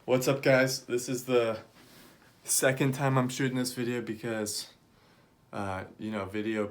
What's up, guys? This is the second time I'm shooting this video because video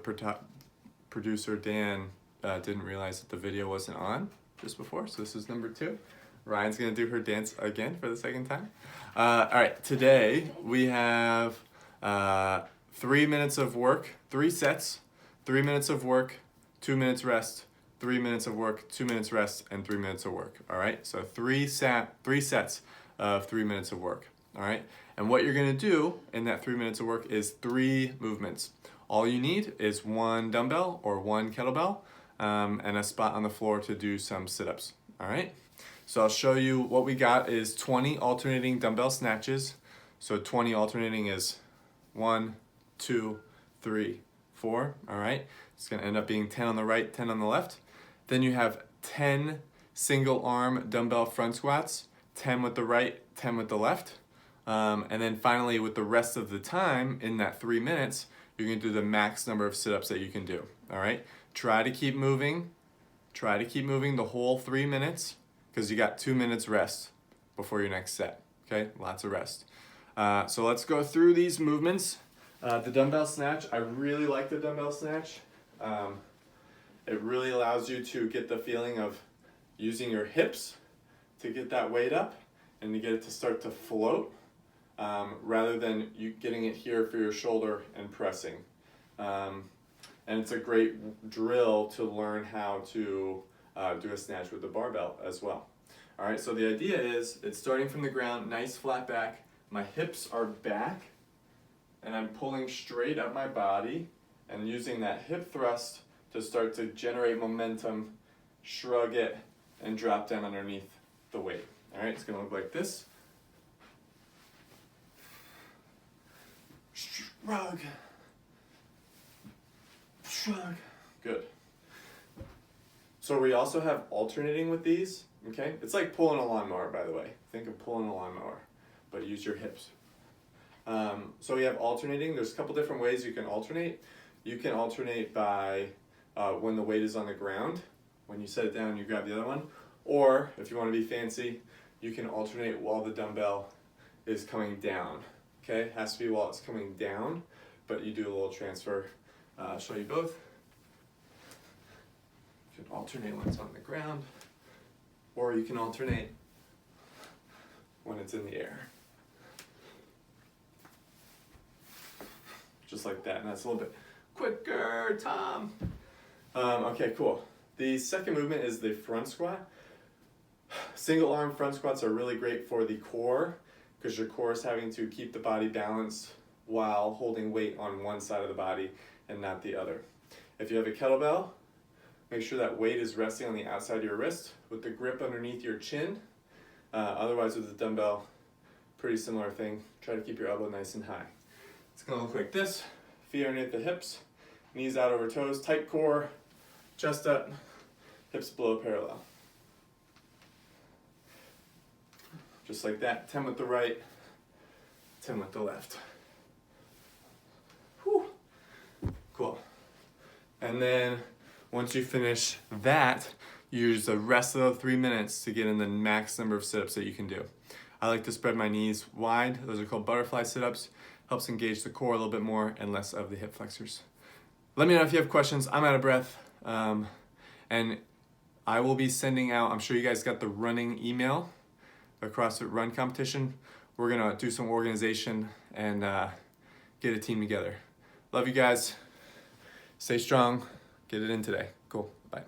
producer Dan didn't realize that the video wasn't on just before, so this is number 2. Ryan's gonna do her dance again for the second time. All right, today we have 3 minutes of work, 3 sets, 3 minutes of work, 2 minutes rest, 3 minutes of work, 2 minutes rest, and 3 minutes of work. All right, so three sets of 3 minutes of work. All right, and what you're gonna do in that 3 minutes of work is 3 movements. All you need is 1 dumbbell or 1 kettlebell and a spot on the floor to do some sit-ups. All right, so I'll show you what we got is 20 alternating dumbbell snatches. So 20 alternating is 1, 2, 3, 4. All right, it's gonna end up being 10 on the right, 10 on the left. Then you have 10 single arm dumbbell front squats, 10 with the right, 10 with the left. And then finally, with the rest of the time in that 3 minutes, you're gonna do the max number of sit-ups that you can do. All right, try to keep moving the whole 3 minutes because you got 2 minutes rest before your next set. Okay, lots of rest. So let's go through these movements. The dumbbell snatch, I really like the dumbbell snatch. It really allows you to get the feeling of using your hips to get that weight up and to get it to start to float rather than you getting it here for your shoulder and pressing. And it's a great drill to learn how to do a snatch with the barbell as well. All right, so the idea is it's starting from the ground, nice flat back. My hips are back and I'm pulling straight up my body and using that hip thrust to start to generate momentum, shrug it, and drop down underneath the weight. All right, it's gonna look like this. Shrug, shrug, good. So we also have alternating with these, okay? It's like pulling a lawnmower, by the way. Think of pulling a lawnmower, but use your hips. So we have alternating. There's a couple different ways you can alternate. You can alternate by when the weight is on the ground. When you set it down, you grab the other one. Or if you want to be fancy, you can alternate while the dumbbell is coming down. Okay, it has to be while it's coming down, but you do a little transfer. I'll show you both. You can alternate when it's on the ground, or you can alternate when it's in the air. Just like that, and that's a little bit quicker, Tom. Okay, cool. The second movement is the front squat. Single arm front squats are really great for the core because your core is having to keep the body balanced while holding weight on one side of the body and not the other. If you have a kettlebell, make sure that weight is resting on the outside of your wrist with the grip underneath your chin. Otherwise with the dumbbell, pretty similar thing. Try to keep your elbow nice and high. It's gonna look like this. Feet underneath the hips, knees out over toes, tight core, chest up, hips below parallel. Just like that, 10 with the right, 10 with the left. Whew. Cool. And then once you finish that, you use the rest of the 3 minutes to get in the max number of sit-ups that you can do. I like to spread my knees wide. Those are called butterfly sit-ups. Helps engage the core a little bit more and less of the hip flexors. Let me know if you have questions. I'm out of breath. And I will be sending out, I'm sure you guys got the running email, the CrossFit run competition. We're gonna do some organization and get a team together. Love you guys. Stay strong. Get it in today. Cool. Bye.